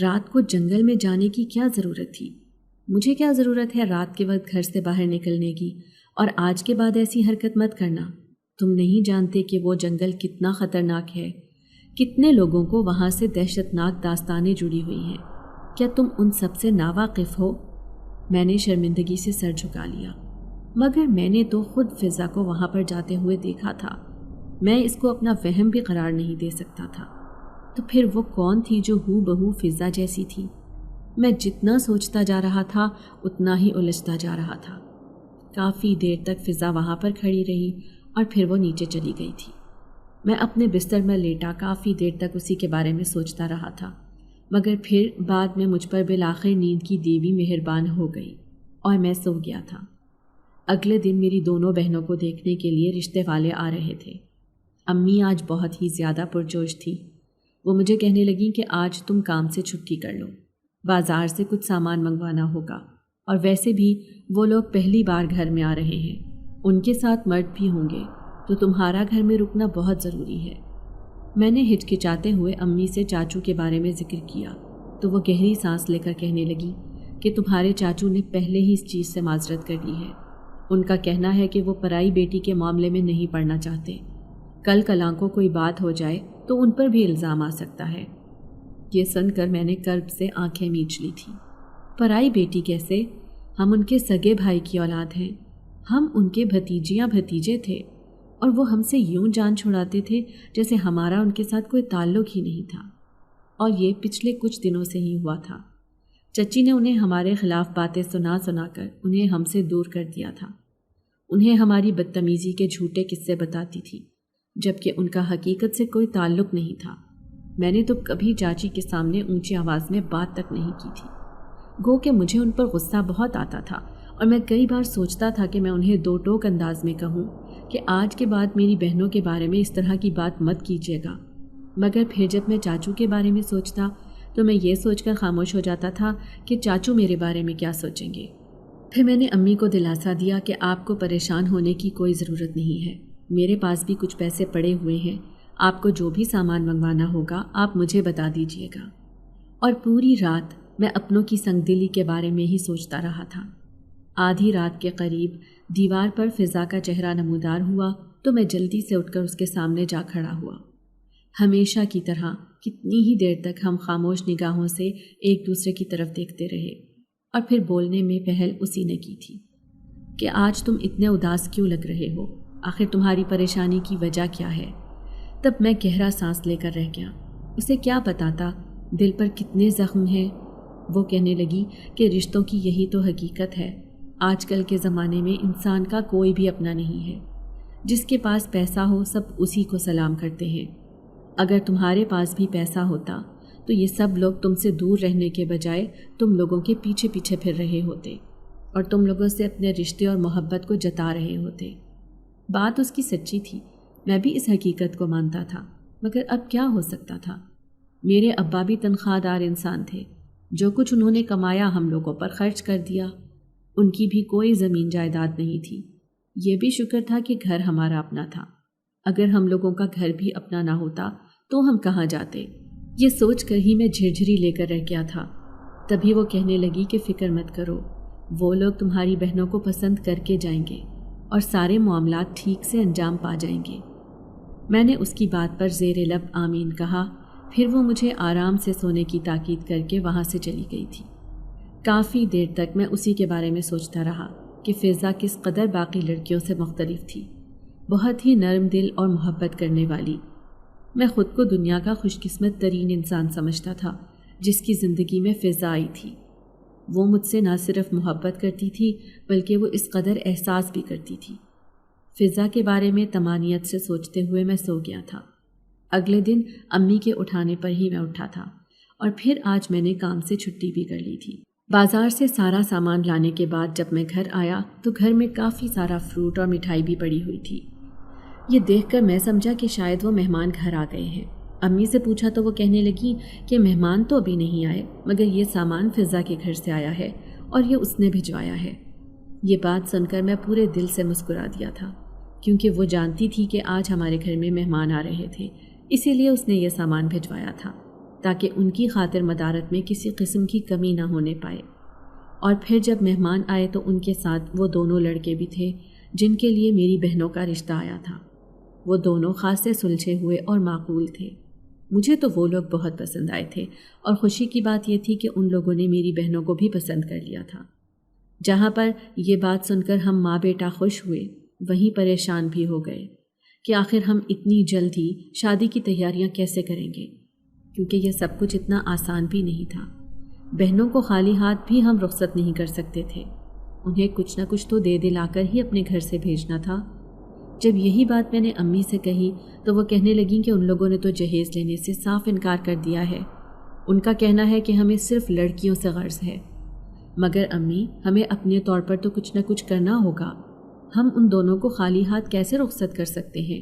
رات کو جنگل میں جانے کی کیا ضرورت تھی؟ مجھے کیا ضرورت ہے رات کے وقت گھر سے باہر نکلنے کی؟ اور آج کے بعد ایسی حرکت مت کرنا۔ تم نہیں جانتے کہ وہ جنگل کتنا خطرناک ہے، کتنے لوگوں کو وہاں سے دہشت ناک داستانیں جڑی ہوئی ہیں۔ کیا تم ان سب سے ناواقف ہو؟ میں نے شرمندگی سے سر جھکا لیا، مگر میں نے تو خود فضا کو وہاں پر جاتے ہوئے دیکھا تھا۔ میں اس کو اپنا وہم بھی قرار نہیں دے سکتا تھا۔ تو پھر وہ کون تھی جو ہو بہو فضا جیسی تھی؟ میں جتنا سوچتا جا رہا تھا اتنا ہی الجھتا جا رہا تھا۔ کافی دیر تک فضا وہاں پر کھڑی رہی اور پھر وہ نیچے چلی گئی تھی۔ میں اپنے بستر میں لیٹا کافی دیر تک اسی کے بارے میں سوچتا رہا تھا، مگر پھر بعد میں مجھ پر بالآخر نیند کی دیوی مہربان ہو گئی اور میں سو گیا تھا۔ اگلے دن میری دونوں بہنوں کو دیکھنے کے لیے رشتے والے آ رہے تھے۔ امی آج بہت ہی زیادہ پرجوش تھی۔ وہ مجھے کہنے لگیں کہ آج تم کام سے چھٹی کر لو، بازار سے کچھ سامان منگوانا ہوگا، اور ویسے بھی وہ لوگ پہلی بار گھر میں آ رہے ہیں، ان کے ساتھ مرد بھی ہوں گے، تو تمہارا گھر میں رکنا بہت ضروری ہے۔ میں نے ہچکچاتے ہوئے امی سے چاچو کے بارے میں ذکر کیا تو وہ گہری سانس لے کر کہنے لگی کہ تمہارے چاچو نے پہلے ہی اس چیز سے معذرت کر لی ہے۔ ان کا کہنا ہے کہ وہ پرائی بیٹی کے معاملے میں نہیں پڑنا چاہتے۔ کل کلاں کو کوئی بات ہو جائے تو ان پر بھی الزام آ سکتا ہے۔ یہ سن کر میں نے کرب سے آنکھیں میچ لی تھیں۔ پرائی بیٹی کیسے؟ ہم ان کے سگے بھائی کی اولاد ہیں، ہم ان کے بھتیجیاں بھتیجے تھے، اور وہ ہم سے یوں جان چھڑاتے تھے جیسے ہمارا ان کے ساتھ کوئی تعلق ہی نہیں تھا۔ اور یہ پچھلے کچھ دنوں سے ہی ہوا تھا۔ چچی نے انہیں ہمارے خلاف باتیں سنا سنا کر انہیں ہم سے دور کر دیا تھا۔ انہیں ہماری بدتمیزی کے جھوٹے قصے بتاتی تھی، جبکہ ان کا حقیقت سے کوئی تعلق نہیں تھا۔ میں نے تو کبھی چاچی کے سامنے اونچی آواز میں بات تک نہیں کی تھی، گو کہ مجھے ان پر غصہ بہت آتا تھا، اور میں کئی بار سوچتا تھا کہ میں انہیں دو ٹوک انداز میں کہوں کہ آج کے بعد میری بہنوں کے بارے میں اس طرح کی بات مت کیجیے گا، مگر پھر جب میں چاچو کے بارے میں سوچتا تو میں یہ سوچ کر خاموش ہو جاتا تھا کہ چاچو میرے بارے میں کیا سوچیں گے۔ پھر میں نے امی کو دلاسا دیا کہ آپ کو پریشان ہونے کی کوئی ضرورت نہیں ہے، میرے پاس بھی کچھ پیسے پڑے ہوئے ہیں، آپ کو جو بھی سامان منگوانا ہوگا آپ مجھے بتا دیجیے گا۔ اور پوری رات میں اپنوں کی سنگ دلی کے بارے میں ہی سوچتا رہا تھا۔ آدھی رات کے قریب دیوار پر فضا کا چہرہ نمودار ہوا تو میں جلدی سے اٹھ کر اس کے سامنے جا کھڑا ہوا۔ ہمیشہ کی طرح کتنی ہی دیر تک ہم خاموش نگاہوں سے ایک دوسرے کی طرف دیکھتے رہے، اور پھر بولنے میں پہل اسی نے کی تھی کہ آج تم اتنے اداس کیوں لگ رہے ہو، آخر تمہاری پریشانی کی وجہ کیا ہے؟ تب میں گہرا سانس لے کر رہ گیا، اسے کیا بتاتا دل پر کتنے زخم ہیں۔ وہ کہنے لگی کہ رشتوں کی یہی تو حقیقت ہے، آج کل کے زمانے میں انسان کا کوئی بھی اپنا نہیں ہے، جس کے پاس پیسہ ہو سب اسی کو سلام کرتے ہیں۔ اگر تمہارے پاس بھی پیسہ ہوتا تو یہ سب لوگ تم سے دور رہنے کے بجائے تم لوگوں کے پیچھے پیچھے پھر رہے ہوتے اور تم لوگوں سے اپنے رشتے اور محبت کو جتا رہے ہوتے۔ بات اس کی سچی تھی، میں بھی اس حقیقت کو مانتا تھا، مگر اب کیا ہو سکتا تھا؟ میرے ابا بھی تنخواہ دار انسان تھے، جو کچھ انہوں نے کمایا ہم لوگوں پر خرچ کر دیا، ان کی بھی کوئی زمین جائیداد نہیں تھی۔ یہ بھی شکر تھا کہ گھر ہمارا اپنا تھا، اگر ہم لوگوں کا گھر بھی اپنا نہ ہوتا تو ہم کہاں جاتے؟ یہ سوچ کر ہی میں جھرجھری لے کر رہ گیا تھا۔ تبھی وہ کہنے لگی کہ فکر مت کرو، وہ لوگ تمہاری بہنوں کو پسند کر کے جائیں گے اور سارے معاملات ٹھیک سے انجام پا جائیں گے۔ میں نے اس کی بات پر زیر لب آمین کہا، پھر وہ مجھے آرام سے سونے کی تاکید کر کے وہاں سے چلی گئی تھی۔ کافی دیر تک میں اسی کے بارے میں سوچتا رہا کہ فضا کس قدر باقی لڑکیوں سے مختلف تھی، بہت ہی نرم دل اور محبت کرنے والی۔ میں خود کو دنیا کا خوش قسمت ترین انسان سمجھتا تھا جس کی زندگی میں فضا آئی تھی۔ وہ مجھ سے نہ صرف محبت کرتی تھی بلکہ وہ اس قدر احساس بھی کرتی تھی۔ فضا کے بارے میں طمانینت سے سوچتے ہوئے میں سو گیا تھا۔ اگلے دن امی کے اٹھانے پر ہی میں اٹھا تھا، اور پھر آج میں نے کام سے چھٹی بھی کر لی تھی۔ بازار سے سارا سامان لانے کے بعد جب میں گھر آیا تو گھر میں کافی سارا فروٹ اور مٹھائی بھی پڑی ہوئی تھی۔ یہ دیکھ کر میں سمجھا کہ شاید وہ مہمان گھر آ گئے ہیں۔ امی سے پوچھا تو وہ کہنے لگی کہ مہمان تو ابھی نہیں آئے، مگر یہ سامان فضا کے گھر سے آیا ہے اور یہ اس نے بھجوایا ہے۔ یہ بات سن کر میں پورے دل سے مسکرا دیا تھا، کیونکہ وہ جانتی تھی کہ آج ہمارے گھر میں مہمان آ رہے تھے، اسی لیے اس نے یہ سامان بھجوایا تھا تاکہ ان کی خاطر مدارت میں کسی قسم کی کمی نہ ہونے پائے۔ اور پھر جب مہمان آئے تو ان کے ساتھ وہ دونوں لڑکے بھی تھے جن کے لیے میری بہنوں کا رشتہ آیا تھا۔ وہ دونوں خاصے سلجھے ہوئے اور معقول تھے۔ مجھے تو وہ لوگ بہت پسند آئے تھے، اور خوشی کی بات یہ تھی کہ ان لوگوں نے میری بہنوں کو بھی پسند کر لیا تھا۔ جہاں پر یہ بات سن کر ہم ماں بیٹا خوش ہوئے، وہیں پریشان بھی ہو گئے کہ آخر ہم اتنی جلد ہی شادی کی تیاریاں کیسے کریں گے، کیونکہ یہ سب کچھ اتنا آسان بھی نہیں تھا۔ بہنوں کو خالی ہاتھ بھی ہم رخصت نہیں کر سکتے تھے، انہیں کچھ نہ کچھ تو دے دلا کر ہی اپنے گھر سے بھیجنا تھا۔ جب یہی بات میں نے امی سے کہی تو وہ کہنے لگیں کہ ان لوگوں نے تو جہیز لینے سے صاف انکار کر دیا ہے، ان کا کہنا ہے کہ ہمیں صرف لڑکیوں سے غرض ہے۔ مگر امی، ہمیں اپنے طور پر تو کچھ نہ کچھ کرنا ہوگا، ہم ان دونوں کو خالی ہاتھ کیسے رخصت کر سکتے ہیں؟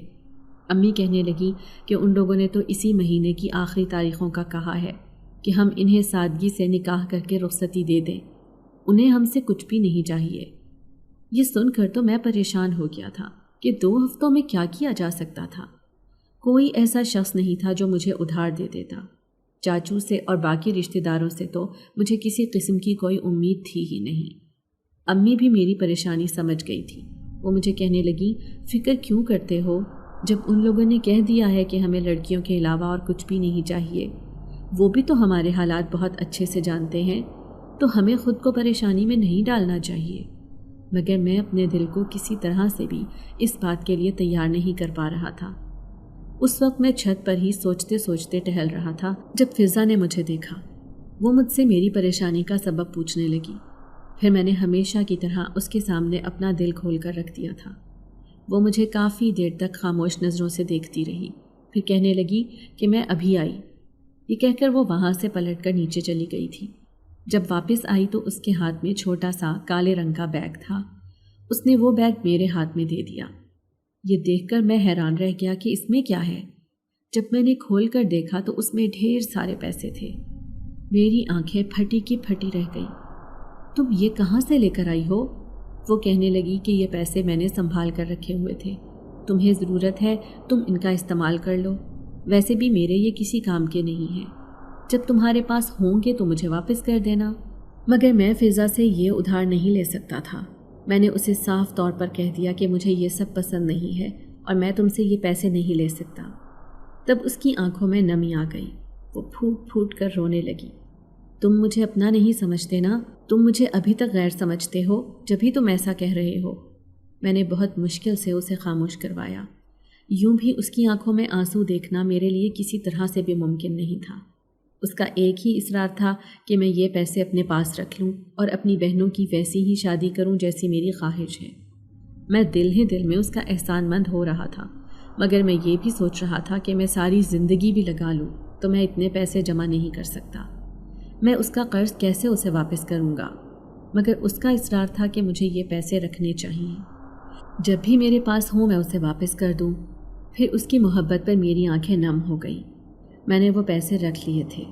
امی کہنے لگی کہ ان لوگوں نے تو اسی مہینے کی آخری تاریخوں کا کہا ہے کہ ہم انہیں سادگی سے نکاح کر کے رخصتی دے دیں، انہیں ہم سے کچھ بھی نہیں چاہیے۔ یہ سن کر تو میں پریشان ہو گیا تھا کہ 2 ہفتوں میں کیا کیا جا سکتا تھا۔ کوئی ایسا شخص نہیں تھا جو مجھے ادھار دے دیتا، چاچو سے اور باقی رشتہ داروں سے تو مجھے کسی قسم کی کوئی امید تھی ہی نہیں۔ امی بھی میری پریشانی سمجھ گئی تھی، وہ مجھے کہنے لگی فکر کیوں کرتے ہو، جب ان لوگوں نے کہہ دیا ہے کہ ہمیں لڑکیوں کے علاوہ اور کچھ بھی نہیں چاہیے، وہ بھی تو ہمارے حالات بہت اچھے سے جانتے ہیں، تو ہمیں خود کو پریشانی میں نہیں ڈالنا چاہیے۔ مگر میں اپنے دل کو کسی طرح سے بھی اس بات کے لیے تیار نہیں کر پا رہا تھا۔ اس وقت میں چھت پر ہی سوچتے سوچتے ٹہل رہا تھا جب فضا نے مجھے دیکھا۔ وہ مجھ سے میری پریشانی کا سبب پوچھنے لگی۔ پھر میں نے ہمیشہ کی طرح اس کے سامنے اپنا دل کھول کر رکھ دیا تھا۔ وہ مجھے کافی دیر تک خاموش نظروں سے دیکھتی رہی، پھر کہنے لگی کہ میں ابھی آئی۔ یہ کہہ کر وہ وہاں سے پلٹ کر نیچے چلی گئی تھی۔ جب واپس آئی تو اس کے ہاتھ میں چھوٹا سا کالے رنگ کا بیگ تھا۔ اس نے وہ بیگ میرے ہاتھ میں دے دیا۔ یہ دیکھ کر میں حیران رہ گیا کہ اس میں کیا ہے۔ جب میں نے کھول کر دیکھا تو اس میں ڈھیر سارے پیسے تھے۔ میری آنکھیں پھٹی کی پھٹی رہ گئی۔ تم یہ کہاں سے لے کر آئی ہو؟ وہ کہنے لگی کہ یہ پیسے میں نے سنبھال کر رکھے ہوئے تھے، تمہیں ضرورت ہے تم ان کا استعمال کر لو، ویسے بھی میرے یہ کسی کام کے نہیں ہیں، جب تمہارے پاس ہوں گے تو مجھے واپس کر دینا۔ مگر میں فضا سے یہ ادھار نہیں لے سکتا تھا۔ میں نے اسے صاف طور پر کہہ دیا کہ مجھے یہ سب پسند نہیں ہے اور میں تم سے یہ پیسے نہیں لے سکتا۔ تب اس کی آنکھوں میں نمی آ گئی، وہ پھوٹ پھوٹ کر رونے لگی۔ تم مجھے اپنا نہیں سمجھتے نا، تم مجھے ابھی تک غیر سمجھتے ہو، جبھی تم ایسا کہہ رہے ہو۔ میں نے بہت مشکل سے اسے خاموش کروایا۔ یوں بھی اس کی آنکھوں میں آنسو دیکھنا میرے لیے کسی طرح سے بھی ممکن نہیں تھا۔ اس کا ایک ہی اصرار تھا کہ میں یہ پیسے اپنے پاس رکھ لوں اور اپنی بہنوں کی ویسی ہی شادی کروں جیسی میری خواہش ہے۔ میں دل ہی دل میں اس کا احسان مند ہو رہا تھا، مگر میں یہ بھی سوچ رہا تھا کہ میں ساری زندگی بھی لگا لوں تو میں اتنے پیسے جمع نہیں کر سکتا۔ میں اس کا قرض کیسے اسے واپس کروں گا؟ مگر اس کا اصرار تھا کہ مجھے یہ پیسے رکھنے چاہیے، جب بھی میرے پاس ہوں میں اسے واپس کر دوں۔ پھر اس کی محبت پر میری آنکھیں نم ہو گئیں۔ میں نے وہ پیسے رکھ لیے تھے۔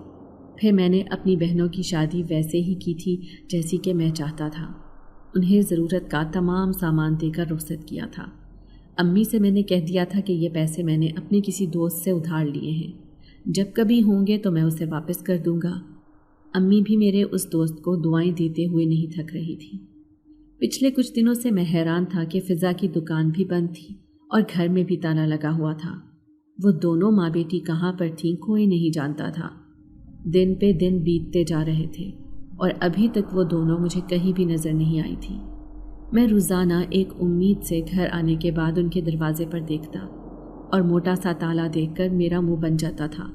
پھر میں نے اپنی بہنوں کی شادی ویسے ہی کی تھی جیسی کہ میں چاہتا تھا۔ انہیں ضرورت کا تمام سامان دے کر رخصت کیا تھا۔ امی سے میں نے کہہ دیا تھا کہ یہ پیسے میں نے اپنے کسی دوست سے ادھار لیے ہیں، جب کبھی ہوں گے تو میں اسے واپس کر دوں گا۔ امی بھی میرے اس دوست کو دعائیں دیتے ہوئے نہیں تھک رہی تھی۔ پچھلے کچھ دنوں سے میں حیران تھا کہ فضا کی دکان بھی بند تھی اور گھر میں بھی تالا لگا ہوا تھا۔ وہ دونوں ماں بیٹی کہاں پر تھیں کوئی نہیں جانتا تھا۔ دن پہ دن بیتتے جا رہے تھے اور ابھی تک وہ دونوں مجھے کہیں بھی نظر نہیں آئی تھی۔ میں روزانہ ایک امید سے گھر آنے کے بعد ان کے دروازے پر دیکھتا اور موٹا سا تالا دیکھ کر میرا منہ بن جاتا تھا۔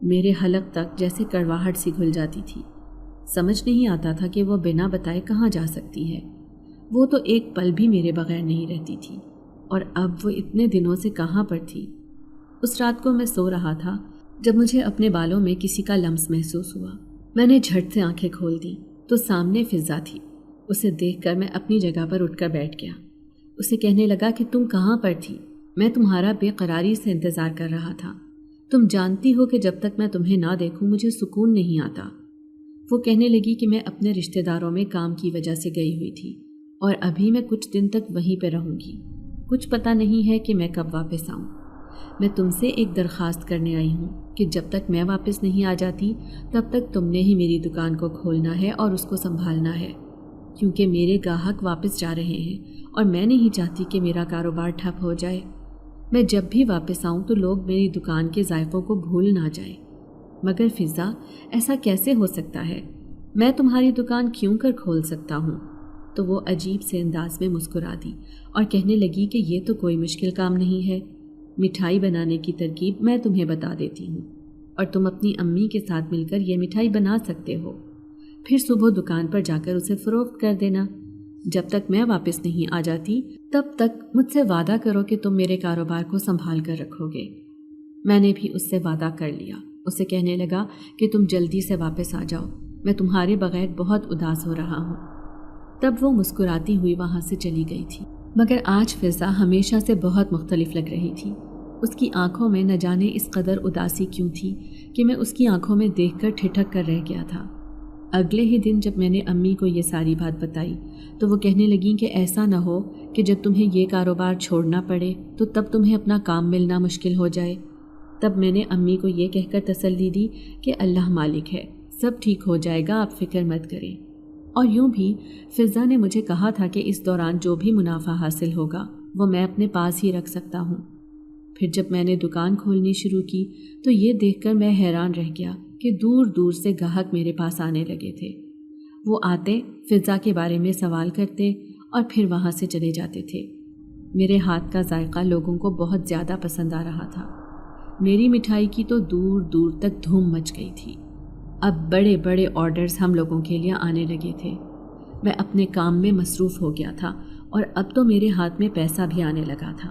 میرے حلق تک جیسے کڑواہٹ سی گھل جاتی تھی۔ سمجھ نہیں آتا تھا کہ وہ بنا بتائے کہاں جا سکتی ہے۔ وہ تو ایک پل بھی میرے بغیر نہیں رہتی تھی، اور اب وہ اتنے دنوں سے کہاں پر تھی۔ اس رات کو میں سو رہا تھا جب مجھے اپنے بالوں میں کسی کا لمس محسوس ہوا۔ میں نے جھٹ سے آنکھیں کھول دیں تو سامنے فضا تھی۔ اسے دیکھ کر میں اپنی جگہ پر اٹھ کر بیٹھ گیا۔ اسے کہنے لگا کہ تم کہاں پر تھی؟ میں تمہارا بے قراری سے انتظار کر رہا تھا۔ تم جانتی ہو کہ جب تک میں تمہیں نہ دیکھوں مجھے سکون نہیں آتا۔ وہ کہنے لگی کہ میں اپنے رشتہ داروں میں کام کی وجہ سے گئی ہوئی تھی اور ابھی میں کچھ دن تک وہیں پہ رہوں گی۔ کچھ پتہ نہیں ہے کہ میں کب واپس آؤں۔ میں تم سے ایک درخواست کرنے آئی ہوں کہ جب تک میں واپس نہیں آ جاتی تب تک تم نے ہی میری دکان کو کھولنا ہے اور اس کو سنبھالنا ہے، کیونکہ میرے گاہک واپس جا رہے ہیں اور میں نہیں چاہتی کہ میرا کاروبار ٹھپ ہو جائے۔ میں جب بھی واپس آؤں تو لوگ میری دکان کے ذائقوں کو بھول نہ جائیں۔ مگر فضا، ایسا کیسے ہو سکتا ہے؟ میں تمہاری دکان کیوں کر کھول سکتا ہوں؟ تو وہ عجیب سے انداز میں مسکرا دی اور کہنے لگی کہ یہ تو کوئی مشکل کام نہیں ہے۔ مٹھائی بنانے کی ترکیب میں تمہیں بتا دیتی ہوں اور تم اپنی امی کے ساتھ مل کر یہ مٹھائی بنا سکتے ہو۔ پھر صبح دکان پر جا کر اسے فروخت کر دینا۔ جب تک میں واپس نہیں آ جاتی تب تک مجھ سے وعدہ کرو کہ تم میرے کاروبار کو سنبھال کر رکھو گے۔ میں نے بھی اس سے وعدہ کر لیا۔ اسے کہنے لگا کہ تم جلدی سے واپس آ جاؤ، میں تمہارے بغیر بہت اداس ہو رہا ہوں۔ تب وہ مسکراتی ہوئی وہاں سے چلی گئی تھی۔ مگر آج فضا ہمیشہ سے بہت مختلف لگ رہی تھی۔ اس کی آنکھوں میں نہ جانے اس قدر اداسی کیوں تھی کہ میں اس کی آنکھوں میں دیکھ کر ٹھٹک کر رہ گیا تھا۔ اگلے ہی دن جب میں نے امی کو یہ ساری بات بتائی تو وہ کہنے لگیں کہ ایسا نہ ہو کہ جب تمہیں یہ کاروبار چھوڑنا پڑے تو تب تمہیں اپنا کام ملنا مشکل ہو جائے۔ تب میں نے امی کو یہ کہہ کر تسلی دی کہ اللہ مالک ہے، سب ٹھیک ہو جائے گا، آپ فکر مت کریں۔ اور یوں بھی فضا نے مجھے کہا تھا کہ اس دوران جو بھی منافع حاصل ہوگا وہ میں اپنے پاس ہی رکھ سکتا ہوں۔ پھر جب میں نے دکان کھولنی شروع کی تو یہ دیکھ کر میں حیران رہ گیا کہ دور دور سے گاہک میرے پاس آنے لگے تھے۔ وہ آتے، فضا کے بارے میں سوال کرتے اور پھر وہاں سے چلے جاتے تھے۔ میرے ہاتھ کا ذائقہ لوگوں کو بہت زیادہ پسند آ رہا تھا۔ میری مٹھائی کی تو دور دور تک دھوم مچ گئی تھی۔ اب بڑے بڑے آرڈرز ہم لوگوں کے لیے آنے لگے تھے۔ میں اپنے کام میں مصروف ہو گیا تھا اور اب تو میرے ہاتھ میں پیسہ بھی آنے لگا تھا۔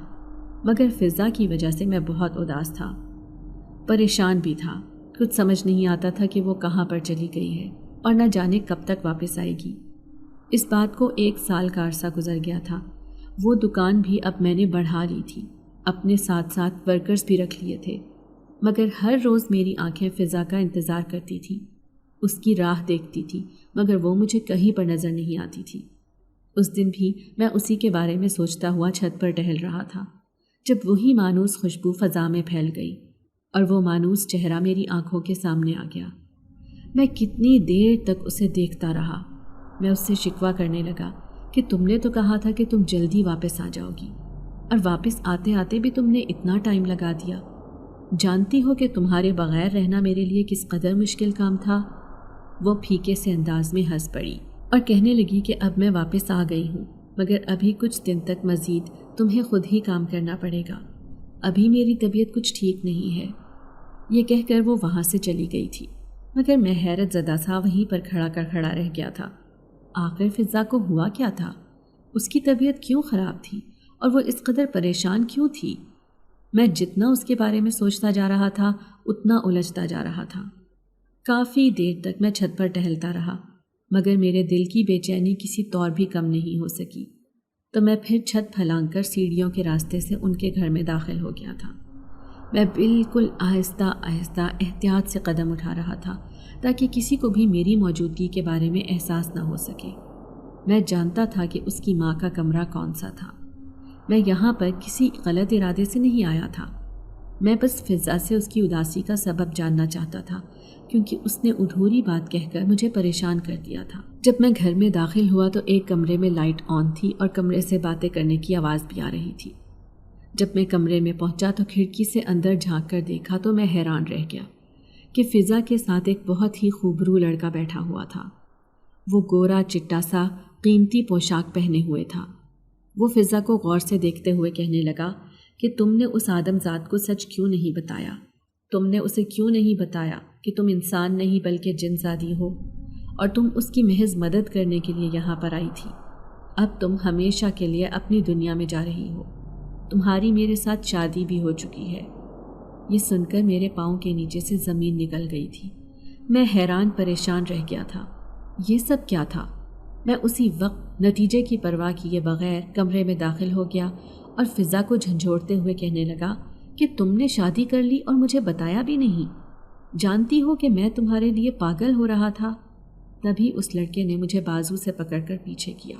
مگر فضا کی وجہ سے میں بہت اداس تھا، پریشان بھی تھا۔ کچھ سمجھ نہیں آتا تھا کہ وہ کہاں پر چلی گئی ہے اور نہ جانے کب تک واپس آئے گی۔ اس بات کو 1 سال کا عرصہ گزر گیا تھا۔ وہ دکان بھی اب میں نے بڑھا لی تھی، اپنے ساتھ ساتھ ورکرز بھی رکھ لیے تھے، مگر ہر روز میری آنکھیں فضا کا انتظار کرتی تھیں۔ اس کی راہ دیکھتی تھی مگر وہ مجھے کہیں پر نظر نہیں آتی تھی۔ اس دن بھی میں اسی کے بارے میں سوچتا ہوا چھت پر ٹہل رہا تھا جب وہی مانوس خوشبو فضا میں پھیل گئی اور وہ مانوس چہرہ میری آنکھوں کے سامنے آ گیا۔ میں کتنی دیر تک اسے دیکھتا رہا۔ میں اس سے شکوہ کرنے لگا کہ تم نے تو کہا تھا کہ تم جلدی واپس آ جاؤ گی، اور واپس آتے آتے بھی تم نے اتنا ٹائم لگا دیا۔ جانتی ہو کہ تمہارے بغیر رہنا میرے لیے کس قدر مشکل کام تھا۔ وہ پھیکے سے انداز میں ہنس پڑی اور کہنے لگی کہ اب میں واپس آ گئی ہوں مگر ابھی کچھ دن تک مزید تمہیں خود ہی کام کرنا پڑے گا، ابھی میری طبیعت کچھ ٹھیک نہیں ہے۔ یہ کہہ کر وہ وہاں سے چلی گئی تھی مگر میں حیرت زدہ سا وہیں پر کھڑا رہ گیا تھا۔ آخر فضا کو ہوا کیا تھا؟ اس کی طبیعت کیوں خراب تھی اور وہ اس قدر پریشان کیوں تھی؟ میں جتنا اس کے بارے میں سوچتا جا رہا تھا اتنا الجھتا جا رہا تھا۔ کافی دیر تک میں چھت پر ٹہلتا رہا مگر میرے دل کی بے چینی کسی طور بھی کم نہیں ہو سکی، تو میں پھر چھت پھلانگ کر سیڑھیوں کے راستے سے ان کے گھر میں داخل ہو گیا تھا۔ میں بالکل آہستہ آہستہ احتیاط سے قدم اٹھا رہا تھا تاکہ کسی کو بھی میری موجودگی کے بارے میں احساس نہ ہو سکے۔ میں جانتا تھا کہ اس کی ماں کا کمرہ کون سا تھا۔ میں یہاں پر کسی غلط ارادے سے نہیں آیا تھا، میں بس فضا سے اس کی اداسی کا سبب جاننا چاہتا تھا کیونکہ اس نے ادھوری بات کہہ کر مجھے پریشان کر دیا تھا۔ جب میں گھر میں داخل ہوا تو ایک کمرے میں لائٹ آن تھی اور کمرے سے باتیں کرنے کی آواز بھی آ رہی تھی۔ جب میں کمرے میں پہنچا تو کھڑکی سے اندر جھانک کر دیکھا تو میں حیران رہ گیا کہ فضا کے ساتھ ایک بہت ہی خوبرو لڑکا بیٹھا ہوا تھا۔ وہ گورا چٹا سا قیمتی پوشاک پہنے ہوئے تھا۔ وہ فضا کو غور سے دیکھتے ہوئے کہنے لگا کہ تم نے اس آدم ذات کو سچ کیوں نہیں بتایا؟ تم نے اسے کیوں نہیں بتایا کہ تم انسان نہیں بلکہ جن زادی ہو اور تم اس کی محض مدد کرنے کے لیے یہاں پر آئی تھی؟ اب تم ہمیشہ کے لیے اپنی دنیا میں جا رہی ہو، تمہاری میرے ساتھ شادی بھی ہو چکی ہے۔ یہ سن کر میرے پاؤں کے نیچے سے زمین نکل گئی تھی۔ میں حیران پریشان رہ گیا تھا۔ یہ سب کیا تھا؟ میں اسی وقت نتیجے کی پرواہ کیے بغیر کمرے میں داخل ہو گیا اور فضا کو جھنجھوڑتے ہوئے کہنے لگا کہ تم نے شادی کر لی اور مجھے بتایا بھی نہیں۔ جانتی ہو کہ میں تمہارے لیے پاگل ہو رہا تھا۔ تبھی اس لڑکے نے مجھے بازو سے پکڑ کر پیچھے کیا۔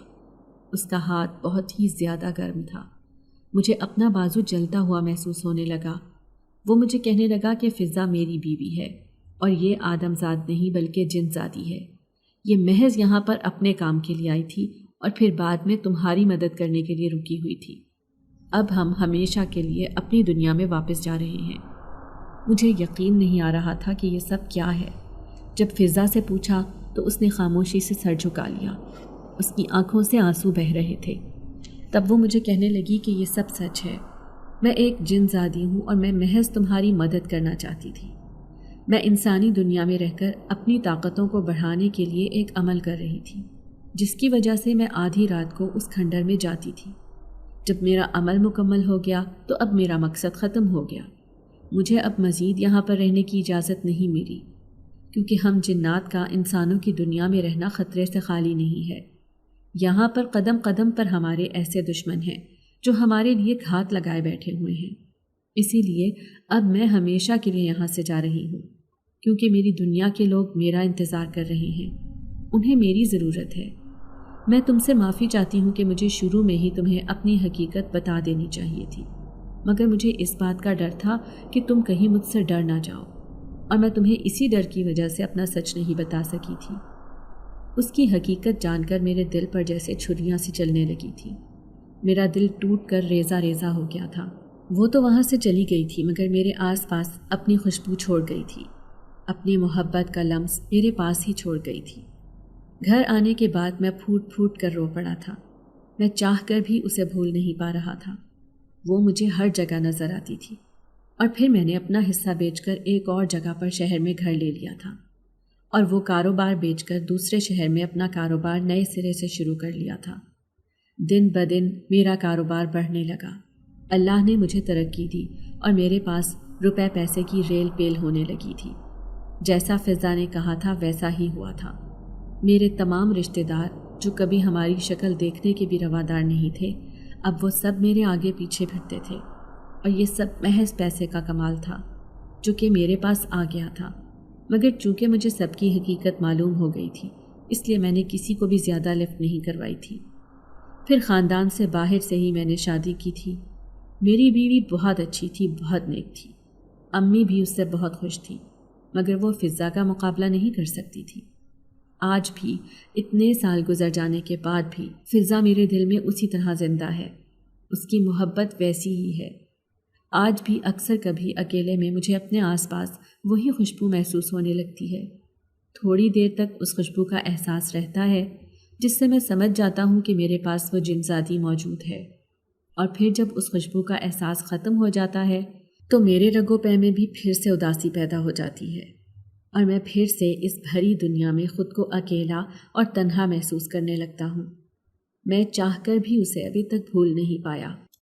اس کا ہاتھ بہت ہی زیادہ گرم تھا۔ مجھے اپنا بازو جلتا ہوا محسوس ہونے لگا۔ وہ مجھے کہنے لگا کہ فضا میری بیوی ہے اور یہ آدم زاد نہیں بلکہ جن زادی ہے۔ یہ محض یہاں پر اپنے کام کے لیے آئی تھی اور پھر بعد میں تمہاری مدد کرنے کے لیے رکی ہوئی تھی۔ اب ہم ہمیشہ کے لیے اپنی دنیا میں واپس جا رہے ہیں۔ مجھے یقین نہیں آ رہا تھا کہ یہ سب کیا ہے۔ جب فضا سے پوچھا تو اس نے خاموشی سے سر جھکا لیا۔ اس کی آنکھوں سے آنسو بہہ رہے تھے۔ تب وہ مجھے کہنے لگی کہ یہ سب سچ ہے۔ میں ایک جن زادی ہوں اور میں محض تمہاری مدد کرنا چاہتی تھی۔ میں انسانی دنیا میں رہ کر اپنی طاقتوں کو بڑھانے کے لیے ایک عمل کر رہی تھی جس کی وجہ سے میں آدھی رات کو اس کھنڈر میں جاتی تھی۔ جب میرا عمل مکمل ہو گیا تو اب میرا مقصد ختم ہو گیا۔ مجھے اب مزید یہاں پر رہنے کی اجازت نہیں ملی کیونکہ ہم جنات کا انسانوں کی دنیا میں رہنا خطرے سے خالی نہیں ہے۔ یہاں پر قدم قدم پر ہمارے ایسے دشمن ہیں جو ہمارے لیے گھات لگائے بیٹھے ہوئے ہیں۔ اسی لیے اب میں ہمیشہ کے لیے یہاں سے جا رہی ہوں کیونکہ میری دنیا کے لوگ میرا انتظار کر رہے ہیں، انہیں میری ضرورت ہے۔ میں تم سے معافی چاہتی ہوں کہ مجھے شروع میں ہی تمہیں اپنی حقیقت بتا دینی چاہیے تھی، مگر مجھے اس بات کا ڈر تھا کہ تم کہیں مجھ سے ڈر نہ جاؤ، اور میں تمہیں اسی ڈر کی وجہ سے اپنا سچ نہیں بتا سکی تھی۔ اس کی حقیقت جان کر میرے دل پر جیسے چھریاں سی چلنے لگی تھی۔ میرا دل ٹوٹ کر ریزہ ریزہ ہو گیا تھا۔ وہ تو وہاں سے چلی گئی تھی مگر میرے آس پاس اپنی خوشبو چھوڑ گئی تھی، اپنی محبت کا لمس میرے پاس ہی چھوڑ گئی تھی۔ گھر آنے کے بعد میں پھوٹ پھوٹ کر رو پڑا تھا۔ میں چاہ کر بھی اسے بھول نہیں پا رہا تھا۔ وہ مجھے ہر جگہ نظر آتی تھی، اور پھر میں نے اپنا حصہ بیچ کر ایک اور جگہ پر شہر میں گھر لے لیا تھا، اور وہ کاروبار بیچ کر دوسرے شہر میں اپنا کاروبار نئے سرے سے شروع کر لیا تھا۔ دن بدن میرا کاروبار بڑھنے لگا۔ اللہ نے مجھے ترقی دی اور میرے پاس روپے پیسے کی ریل پیل ہونے لگی تھی۔ جیسا فضا نے کہا تھا ویسا ہی ہوا تھا۔ میرے تمام رشتہ دار جو کبھی ہماری شکل دیکھنے کے بھی روادار نہیں تھے، اب وہ سب میرے آگے پیچھے پھرتے تھے، اور یہ سب محض پیسے کا کمال تھا جو کہ میرے پاس آ گیا تھا۔ مگر چونکہ مجھے سب کی حقیقت معلوم ہو گئی تھی اس لیے میں نے کسی کو بھی زیادہ لفٹ نہیں کروائی تھی۔ پھر خاندان سے باہر سے ہی میں نے شادی کی تھی۔ میری بیوی بہت اچھی تھی، بہت نیک تھی، امی بھی اس سے بہت خوش تھی، مگر وہ فضا کا مقابلہ نہیں کر سکتی تھی۔ آج بھی اتنے سال گزر جانے کے بعد بھی فضا میرے دل میں اسی طرح زندہ ہے، اس کی محبت ویسی ہی ہے۔ آج بھی اکثر کبھی اکیلے میں مجھے اپنے آس پاس وہی خوشبو محسوس ہونے لگتی ہے۔ تھوڑی دیر تک اس خوشبو کا احساس رہتا ہے جس سے میں سمجھ جاتا ہوں کہ میرے پاس وہ جنزادی موجود ہے، اور پھر جب اس خوشبو کا احساس ختم ہو جاتا ہے تو میرے رگو پے میں بھی پھر سے اداسی پیدا ہو جاتی ہے، اور میں پھر سے اس بھری دنیا میں خود کو اکیلا اور تنہا محسوس کرنے لگتا ہوں۔ میں چاہ کر بھی اسے ابھی تک بھول نہیں پایا۔